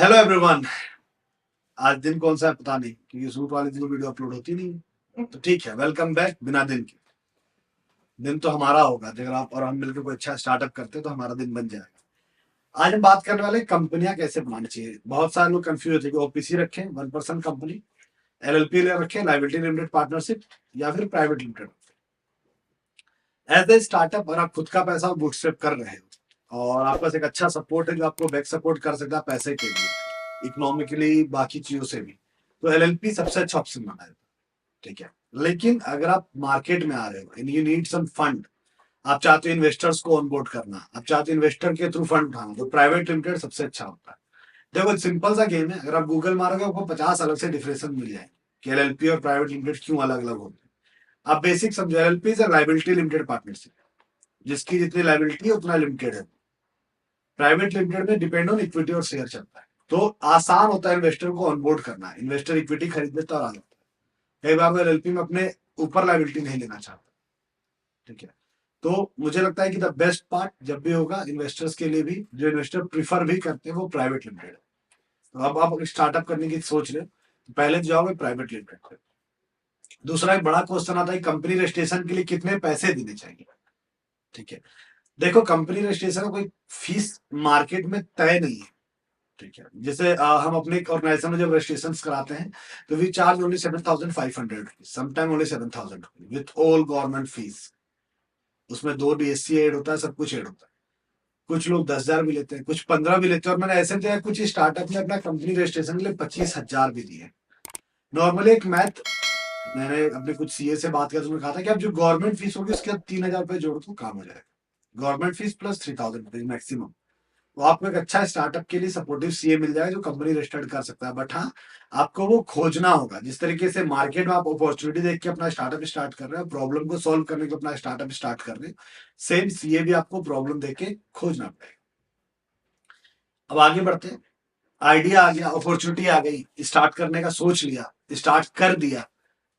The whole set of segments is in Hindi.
Hello everyone. आज दिन कौन सा है पता नहीं, क्योंकि सूट वाले दिन वीडियो अपलोड होती नहीं है। तो ठीक है, वेलकम बैक। बिना दिन के दिन तो हमारा होगा, अगर आप और हम मिलकर कोई अच्छा स्टार्टअप करते हैं तो हमारा दिन बन जाएगा। आज हम बात करने वाले कंपनियां कैसे बनानी चाहिए। बहुत सारे लोग कंफ्यूज होते हैं कि ओपीसी रखें, वन पर्सन कंपनी, एलएलपी रखें, लाइबिलिटी लिमिटेड पार्टनरशिप, या फिर private limited. As a startup अगर आप खुद का पैसा बूटस्ट्रैप कर रहे हो और आपके पास एक अच्छा सपोर्ट है जो आपको बैक सपोर्ट कर सकता है पैसे के लिए, इकोनॉमिकली, बाकी चीजों से भी, तो एलएलपी सबसे अच्छा ऑप्शन बना है। ठीक है, लेकिन अगर आप मार्केट में आ रहे हो and you need some fund, आप चाहते हो इन्वेस्टर्स को ऑनबोर्ड करना, आप चाहते हो इन्वेस्टर के थ्रू फंड उठाना, तो प्राइवेट लिमिटेड सबसे अच्छा होता है। देखो सिंपल सा गेम है, अगर आप गूगल मारोगे आपको 50 अलग से डिफरेंस मिल जाएंगे कि एलएलपी और प्राइवेट लिमिटेड क्यों अलग अलग होते हैं। आप बेसिक समझो, LLP is liability limited partnership, जिसकी जितनी लाइबिलिटी है उतना लिमिटेड है। प्राइवेट लिमिटेड में डिपेंड ऑन इक्विटी और शेयर चलता है, तो आसान होता है इन्वेस्टर को ऑनबोर्ड करना। इन्वेस्टर इक्विटी खरीद लेता और आ जाता है। कई बार वो एलएलपी में अपने ऊपर लाइबिलिटी नहीं लेना चाहता। ठीक है, तो मुझे लगता है कि द बेस्ट पार्ट जब भी होगा इन्वेस्टर्स के लिए भी, जो इन्वेस्टर प्रीफर भी करते हैं, वो प्राइवेट लिमिटेड है। तो अब आप स्टार्टअप करने की सोच रहे हो तो पहले जाओगे प्राइवेट लिमिटेड पे। दूसरा एक बड़ा क्वेश्चन आता है कंपनी रजिस्ट्रेशन के लिए कितने पैसे देने चाहिए। ठीक है, देखो कंपनी रजिस्ट्रेशन का कोई फीस मार्केट में तय नहीं है। ठीक है, जैसे हम अपने ऑर्गेनाइजेशन में जब रजिस्ट्रेशन कराते हैं तो we charge only 7,500, sometime only 7,000 with all government fees. उसमें 2 DSC एड होता है, सब कुछ एड होता है। कुछ लोग 10,000 भी लेते हैं, कुछ 15 भी लेते हैं, और मैंने ऐसे दिया कुछ स्टार्टअप ने अपना कंपनी रजिस्ट्रेशन के लिए 25,000 भी दिए। नॉर्मली एक मैथ, मैंने अपने कुछ सीए से बात किया तो उन्होंने कहा था कि अब जो गवर्नमेंट फीस होगी उसके 3,000 रुपए जोड़ो तो काम हो जाएगा। Government fees plus 3,000 rupees maximum. तो आपको एक अच्छा स्टार्टअप के लिए सपोर्टिव सीए मिल जाएगा जो कंपनी रजिस्टर्ड कर सकता है। बट हाँ, आपको वो खोजना होगा। जिस तरीके से मार्केट में आप अपॉर्चुनिटी देख के अपना स्टार्टअप स्टार्ट कर रहे हो, प्रॉब्लम को सॉल्व करने के अपना स्टार्टअप स्टार्ट कर रहे हो, सेम सीए भी आपको प्रॉब्लम देख के खोजना पड़ेगा। अब आगे बढ़ते हैं। आइडिया आ गया, अपॉर्चुनिटी आ गई, स्टार्ट करने का सोच लिया, स्टार्ट कर दिया,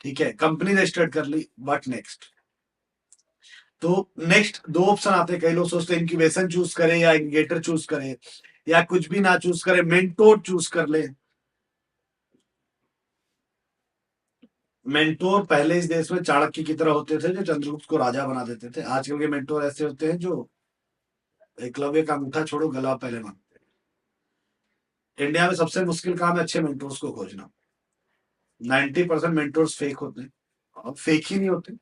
ठीक है, कंपनी रजिस्टर्ड कर ली, बट नेक्स्ट। तो नेक्स्ट दो ऑप्शन आते हैं। कई लोग सोचते हैं इंक्यूबेशन चूज करें या इंक्यूबेटर चूज करें, या कुछ भी ना चूज करें, मेंटोर चूज कर ले। मेंटोर पहले इस देश में चाणक्य की तरह होते थे जो चंद्रगुप्त को राजा बना देते थे। आजकल के मेंटोर ऐसे होते हैं जो एकलव्य का अंगूठा छोड़ो गला पहले मांगते हैं। इंडिया में सबसे मुश्किल काम है अच्छे मेंटोर्स को खोजना। 90% मेंटोर्स फेक होते हैं, और फेक ही नहीं होते।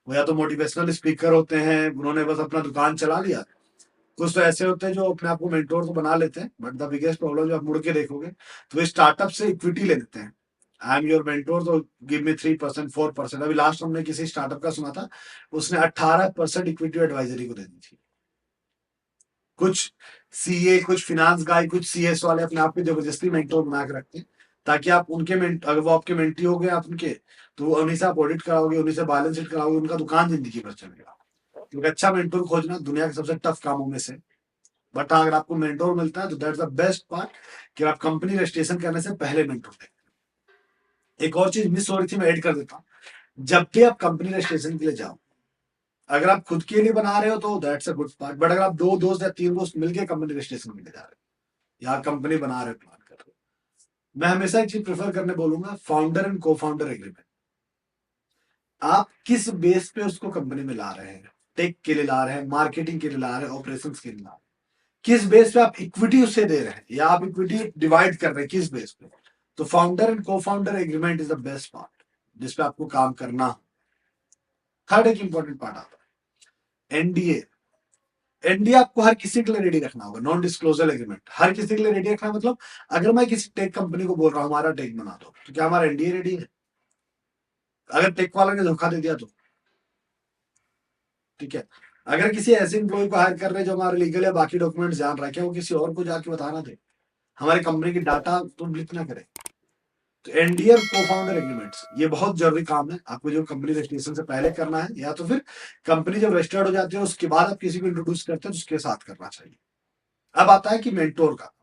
वो या तो मोटिवेशनल स्पीकर होते हैं, उन्होंने बस अपना दुकान चला लिया। कुछ तो ऐसे होते हैं जो अपने आप को मेंटोर तो बना लेते हैं, बट द बिगेस्ट प्रॉब्लम जो आप मुड़ के देखोगे तो वे स्टार्टअप से इक्विटी ले लेते हैं। आई एम योर मेंटोर, तो गिव मी 3%, 4%। अभी लास्ट हमने किसी स्टार्टअप का सुना था, उसने 18% इक्विटी एडवाइजरी को दे दी थी। कुछ सीए, कुछ फिनांस गाय, कुछ सीएस वाले अपने आप को जबरदस्ती मेंटोर बना के रखते हैं, ताकि आप उनके अगर वो आपके मेंटी हो गए आप उनके, तो उन्हीं से आप ऑडिट कराओगे, उन्हीं से बैलेंस शीट कराओगे, उनका दुकान जिंदगी भर चलेगा। क्योंकि अच्छा मेंटोर खोजना दुनिया के सबसे टफ कामों में से। बट हाँ, अगर आपको मेंटोर मिलता है तो दैट्स द बेस्ट पार्ट, कि आप कंपनी रजिस्ट्रेशन करने से पहले मेंटोर दें। एक और चीज मिस हो रही थी, मैं ऐड कर देता हूँ। जब भी आप कंपनी रजिस्ट्रेशन के लिए जाओ, अगर आप खुद के लिए बना रहे हो तो that's a good part, but अगर आप 2 दोस्त या 3 दोस्त मिलकर कंपनी रजिस्ट्रेशन के लिए जा रहे हो या कंपनी बना रहे हो, प्लान कर रहे हो, मैं हमेशा एक चीज प्रेफर करने बोलूंगा, फाउंडर एंड को फाउंडर एग्रीमेंट। आप किस बेस पे उसको कंपनी में ला रहे हैं, टेक के लिए ला रहे हैं, मार्केटिंग के लिए ला रहे हैं, ऑपरेशंस के लिए ला रहे हैं, किस बेस पे आप इक्विटी उससे दे रहे हैं या आप इक्विटी डिवाइड कर रहे हैं, किस बेस पे। तो फाउंडर एंड को founder agreement is the best part जिसपे आपको काम करना। थर्ड एक इंपॉर्टेंट पार्ट आता है एनडीए। एनडीए आपको हर किसी के लिए रेडी रखना होगा। नॉन डिस्क्लोजर एग्रीमेंट हर किसी के लिए रेडी रखना, मतलब अगर मैं किसी टेक कंपनी को बोल रहा हूँ हमारा टेक बना दो, तो क्या हमारा एनडीए रेडी है? अगर टेक वाला ने धोखा दे दिया तो? ठीक है, अगर किसी ऐसे इंप्लॉय को हायर कर रहे हैं जो हमारे लीगल या बाकी डॉक्यूमेंट जान रहा है, क्या वो किसी और को जाके बताना दे? हमारी कंपनी की डाटा तो लीक ना करे। तो एनडीए को फाउंडर एग्रीमेंट्स ये बहुत जरूरी काम है आपको, जो कंपनी रजिस्ट्रेशन से पहले करना है, या तो फिर कंपनी जब रजिस्टर्ड हो जाती है उसके बाद आप किसी को इंट्रोड्यूस करते हैं तो उसके साथ करना चाहिए। अब आता है कि मेंटोर का,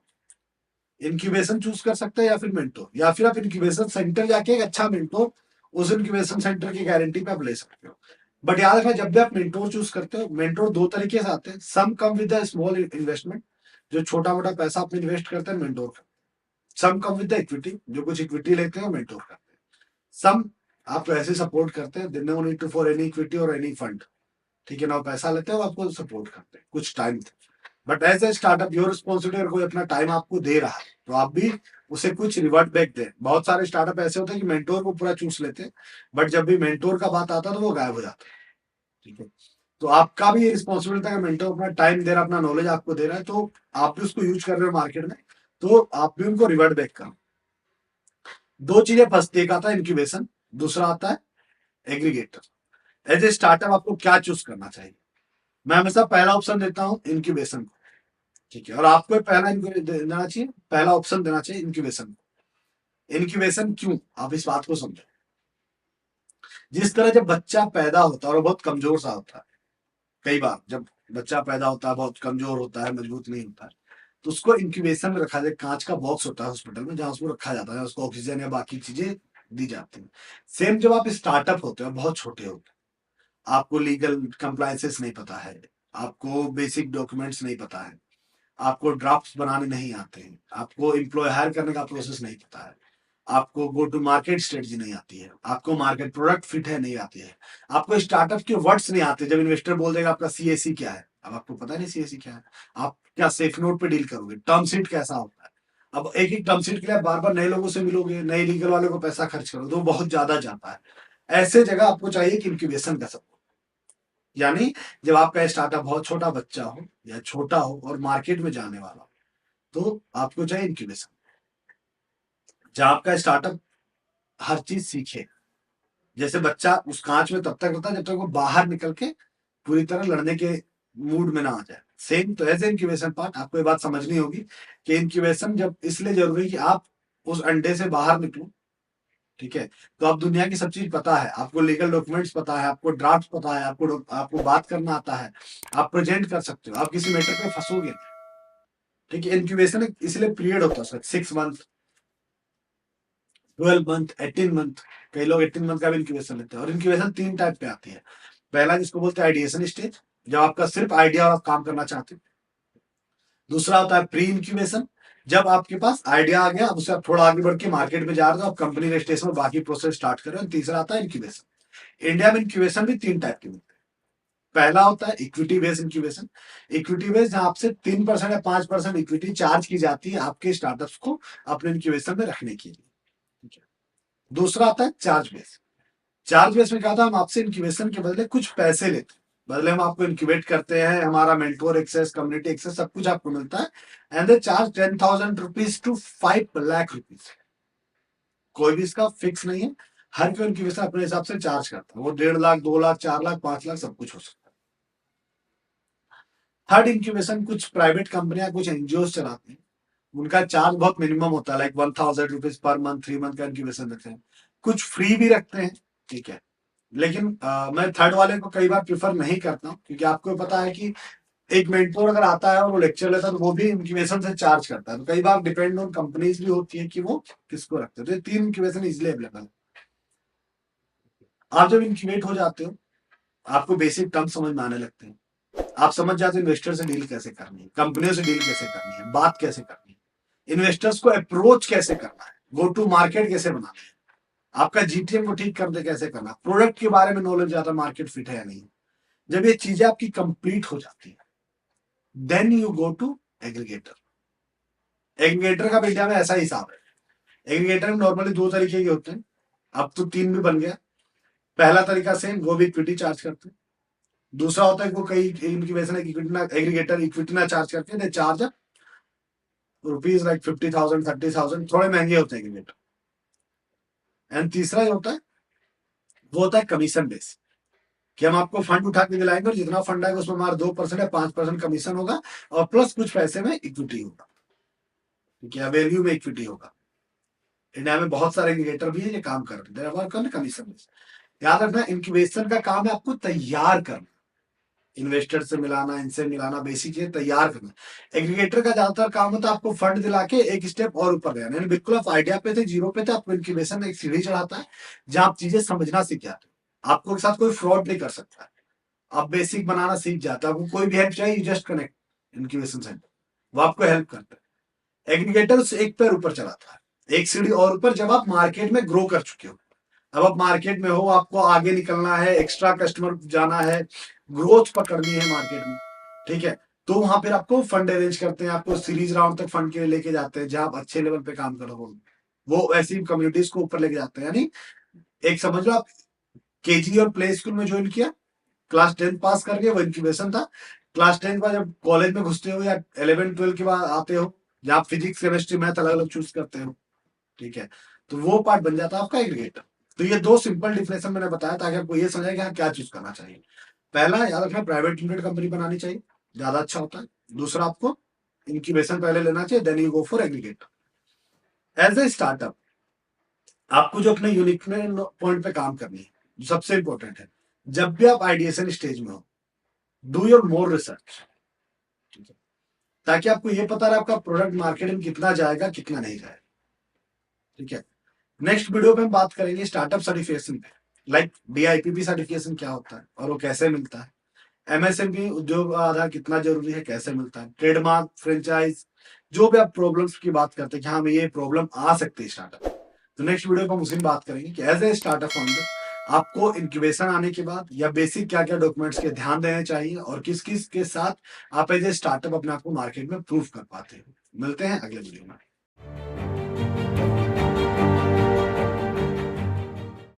इंक्यूबेशन चूज कर सकते हैं या फिर मेंटोर, या फिर आप इंक्यूबेशन सेंटर जाके एक अच्छा मेंटोर उस इंक्यूबेशन सेंटर की गारंटी पे आप ले सकते हो। बट याद रखना, जब भी आप मेंटोर चूज करते हो, मेंटोर 2 तरीके से आते हैं। सम कम विद स्मॉल इन्वेस्टमेंट, जो छोटा मोटा पैसा आप इन्वेस्ट करते हैं मेंटोर का, सम कम विद द इक्विटी, जो कुछ इक्विटी लेते हैं और मेंटोर करते हैं। सम आप ऐसे सपोर्ट करते हैं, no need to for any equity और एनी फंड, ठीक है ना, पैसा लेते हैं और आपको सपोर्ट करते हैं कुछ टाइम तक। But as a startup your responsibility, अगर कोई अपना टाइम आपको दे रहा है तो आप भी उसे कुछ रिवर्ट बैक दें। बहुत सारे स्टार्टअप ऐसे होते हैं कि मेंटोर को पूरा चूस लेते हैं, बट जब भी मेंटोर का बात आता है तो वो गायब हो जाता है, ठीक है। तो आपका भी ये रिस्पॉन्सिबिलिटी है कि मेंटोर अपना टाइम दे रहा है, अपना नॉलेज आपको दे रहा है, तो आप भी उसको यूज कर रहे हो मार्केट में, तो आप भी उनको रिवर्ट बैक करो। दो चीजें फंसती है, एक आता है इंक्यूबेशन, दूसरा आता है एग्रीगेटर। एज ए स्टार्टअप आपको क्या चूज करना चाहिए? मैं हमेशा पहला ऑप्शन देता हूँ इंक्यूबेशन को, ठीक है, और आपको पहला देना चाहिए, पहला ऑप्शन देना चाहिए इंक्यूबेशन को। इंक्यूबेशन क्यों, आप इस बात को समझो। जिस तरह जब बच्चा पैदा होता है और बहुत कमजोर सा होता है, कई बार जब बच्चा पैदा होता है बहुत कमजोर होता है, मजबूत नहीं होता है, तो उसको इंक्यूबेशन में रखा जाए, कांच का बॉक्स होता है हॉस्पिटल में जहां उसको रखा जाता है, उसको ऑक्सीजन या बाकी चीजें दी जाती हैं। सेम जब आप स्टार्टअप होते हो, बहुत छोटे होते हैं, आपको लीगल कंप्लायंसेस नहीं पता है, आपको बेसिक डॉक्यूमेंट्स नहीं पता है, आपको ड्राफ्ट्स बनाने नहीं आते हैं, आपको एम्प्लॉय हायर करने का प्रोसेस नहीं पता है, आपको गो टू मार्केट स्ट्रेटजी नहीं आती है, आपको मार्केट प्रोडक्ट फिट है नहीं आती है, आपको स्टार्टअप के वर्ड्स नहीं आते। जब इन्वेस्टर बोल देगा आपका सीएसी क्या है, अब आपको पता नहीं सीएसी क्या है, आप क्या सेफ नोट पे डील करोगे, टर्म शीट कैसा होता है, अब एक एक टर्म शीट के लिए बार बार नए लोगों से मिलोगे, नए लीगल वाले को पैसा खर्च करोगे, तो बहुत ज्यादा जाता है। ऐसे जगह आपको चाहिए कि इंक्यूबेशन का सपोर्ट, यानी जब आपका स्टार्टअप बहुत छोटा बच्चा हो या छोटा हो और मार्केट में जाने वाला हो, तो आपको चाहिए इंक्यूबेशन, जहां आपका स्टार्टअप हर चीज सीखे। जैसे बच्चा उस कांच में तब तक रहता है जब तक वो बाहर निकल के पूरी तरह लड़ने के मूड में ना आ जाए। सेम तो एज इंक्यूबेशन पार्ट आपको ये बात समझनी होगी कि इंक्यूबेशन जब इसलिए जरूरी है कि आप उस अंडे से बाहर निकलो, ठीक है, तो आप दुनिया की सब चीज पता है, आपको लीगल डॉक्यूमेंट्स पता है, आपको ड्राफ्ट पता है, आपको बात करना आता है, आप प्रेजेंट कर सकते हो, आप किसी मैटर पे फंसोगे, ठीक है। इंक्यूबेशन इसलिए पीरियड होता है 6 मंथ, 12 मंथ, 18 मंथ, कई लोग 18 मंथ का भी इंक्यूबेशन लेते हैं। और इंक्यूबेशन 3 टाइप पे आती है। पहला जिसको बोलते हैं आइडिएशन स्टेज, जब आपका सिर्फ आइडिया और आप काम करना चाहते हैं। दूसरा होता है प्री इंक्यूबेशन, जब आपके पास आइडिया आ गया, अब उससे आप थोड़ा आगे बढ़ के मार्केट में जा रहे हो, आप कंपनी रजिस्ट्रेशन और बाकी प्रोसेस स्टार्ट कर रहे हो। तीसरा आता है इंक्यूबेशन। इंडिया में इंक्यूबेशन भी 3 टाइप के मिलते हैं। पहला होता है equity based incubation. Equity based जहां आपसे 3% या 5% इक्विटी चार्ज की जाती है आपके स्टार्टअप्स को अपने इंक्यूबेशन में रखने के लिए, ठीक है। दूसरा आता है चार्ज बेस। चार्ज बेस में क्या था, हम आपसे इंक्यूबेशन के बदले कुछ पैसे लेते हैं, बदले हम आपको इंक्यूबेट करते हैं, हमारा मेंटोर एक्सेस, कम्युनिटी एक्सेस, सब कुछ आपको मिलता है। And they charge 10,000 rupees to 5 lakh rupees. कोई भी इसका फिक्स नहीं है, हर कोई इंक्यूबेशन अपने हिसाब से चार्ज करता है, वो 1.5 लाख, 2 लाख, 4 लाख, 5 लाख, सब कुछ हो सकता है। थर्ड इंक्यूबेशन कुछ प्राइवेट कंपनियां, कुछ एनजीओ चलाते हैं, उनका चार्ज बहुत मिनिमम होता है, like 1,000 rupees per month, 3 month का इंक्यूबेशन रखते हैं। कुछ फ्री भी रखते हैं, ठीक है। लेकिन मैं थर्ड वाले को कई बार प्रिफर नहीं करता हूँ, क्योंकि आपको पता है कि एक मेंटोर अगर आता है और वो लेक्चर लेता है तो वो भी इंक्यूबेशन से चार्ज करता है, तो कई बार डिपेंड ऑन कंपनीज भी होती है कि वो किसको रखते हैं। तो ये 3 इंक्यूबेशन इजिली अवेलेबल है। आप जब इंक्यूबेट हो जाते हो, आपको बेसिक टर्म समझ में आने लगते हैं, आप समझ जाते हो इन्वेस्टर से डील कैसे करनी है, कंपनियों से डील कैसे करनी है, बात कैसे करनी है, इन्वेस्टर्स को अप्रोच कैसे करना है, गो टू मार्केट कैसे बनाना है, आपका जीटीएम को ठीक करते कैसे करना, प्रोडक्ट के बारे में नॉलेज ज्यादा, मार्केट फिट है या नहीं। जब ये चीजें आपकी कंप्लीट हो जाती है, then you go to aggregator. Aggregator का इंडिया में ऐसा हिसाब है, एग्रीगेटर में नॉर्मली 2 तरीके के होते हैं, अब तो 3 भी बन गया। पहला तरीका से वो भी इक्विटी चार्ज करते हैं। दूसरा होता है वो कई इनकी वजह से इक्विटी ना, एग्रीगेटर इक्विटी ना चार्ज करते हैं, दे चार्ज रुपीज लाइक 50,000, 30,000, थोड़े महंगे होते हैं एग्रीगेटर। एंड तीसरा ये होता है, वो होता है कमीशन बेस, कि हम आपको फंड उठा के दिलाएंगे और जितना फंड आएगा उसमें हमारा 2% या 5% कमीशन होगा, और प्लस कुछ पैसे में इक्विटी होगा, ठीक है, वैल्यू में इक्विटी होगा। इंडिया में बहुत सारे इंडिकेटर भी है ये काम कर रहे हैं कमीशन बेस। याद रखना, इंक्यूबेशन का काम है आपको तैयार करना, इन्वेस्टर से मिलाना, इनसे मिलाना, बेसिक चीजें तैयार करना। एग्रीगेटर का ज्यादातर काम होता है आपको फंड दिला के एक स्टेप और ऊपर ले आना, बिल्कुल आप आइडिया पे थे, जीरो पे थे, आपको इंक्यूबेशन एक सीढ़ी चढ़ाता है जहां आप चीजें समझना सीख जाते हो, आपको के साथ कोई फ्रॉड नहीं कर सकता, आप बेसिक बनाना सीख जाते हो, आपको कोई भी हेल्प चाहिए, जस्ट कनेक्ट इंक्यूबेशन सेंटर, वो आपको हेल्प करता है। एग्रीगेटर्स एक पैर ऊपर चलाता है, एक सीढ़ी और ऊपर, जब आप मार्केट में ग्रो कर चुके हो। अब आप मार्केट में हो, आपको आगे निकलना है, एक्स्ट्रा कस्टमर जाना है, ग्रोथ पकड़नी है मार्केट में, ठीक है। तो वहां फिर आपको फंड अरेंज करते हैं, आपको सीरीज राउंड तक फंड के लिए लेके जाते हैं, जहां आप अच्छे लेवल पे काम करो, वो ऐसी कम्युनिटीज को ऊपर लेके जाते हैं। यानी एक समझ लो, आप केजी और प्ले स्कूल में ज्वाइन किया, क्लास 10 पास करके, वो इंक्यूबेशन था। क्लास 10 के बाद जब कॉलेज में घुसते हो या 11-12 के बाद आते हो, जहाँ आप फिजिक्स केमिस्ट्री मैथ अलग अलग चूज करते हो, ठीक है, तो वो पार्ट बन जाता है आपका एग्रीगेटर। तो ये दो सिंपल डिफिनेशन मैंने बताया ताकि आपको ये समझाए कि हाँ क्या चूज करना चाहिए। पहला, याद रखना, प्राइवेट लिमिटेड कंपनी बनानी चाहिए, ज्यादा अच्छा होता है। दूसरा, आपको इंक्यूबेशन पहले लेना चाहिए, then you go for aggregator. As a startup आपको जो अपने यूनिक पॉइंट पे काम करनी है, जो सबसे इंपॉर्टेंट है, जब भी आप आइडिएशन स्टेज में हो, डू योर मोर रिसर्च, ठीक है, ताकि आपको ये पता रहे आपका प्रोडक्ट मार्केट में कितना जाएगा, कितना नहीं जाएगा, ठीक है। नेक्स्ट वीडियो में हम बात करेंगे स्टार्टअप सर्टिफिकेशन पे, लाइक DIPP सर्टिफिकेशन क्या होता है और वो कैसे मिलता है, MSME उद्योग आधार कितना जरूरी है, कैसे मिलता है, ट्रेडमार्क, फ्रेंचाइज, जो भी आप प्रॉब्लम्स की बात करते हैं कि हाँ हमें ये प्रॉब्लम आ सकती है स्टार्टअप, तो नेक्स्ट वीडियो में हम उसी में बात करेंगे कि एज ए स्टार्टअप फाउंडर आपको इंक्यूबेशन आने के बाद या बेसिक क्या क्या डॉक्यूमेंट्स के ध्यान देने चाहिए और किस किस के साथ आप एज ए स्टार्टअप अपने आप को मार्केट में प्रूव कर पाते हैं। मिलते हैं अगले वीडियो में।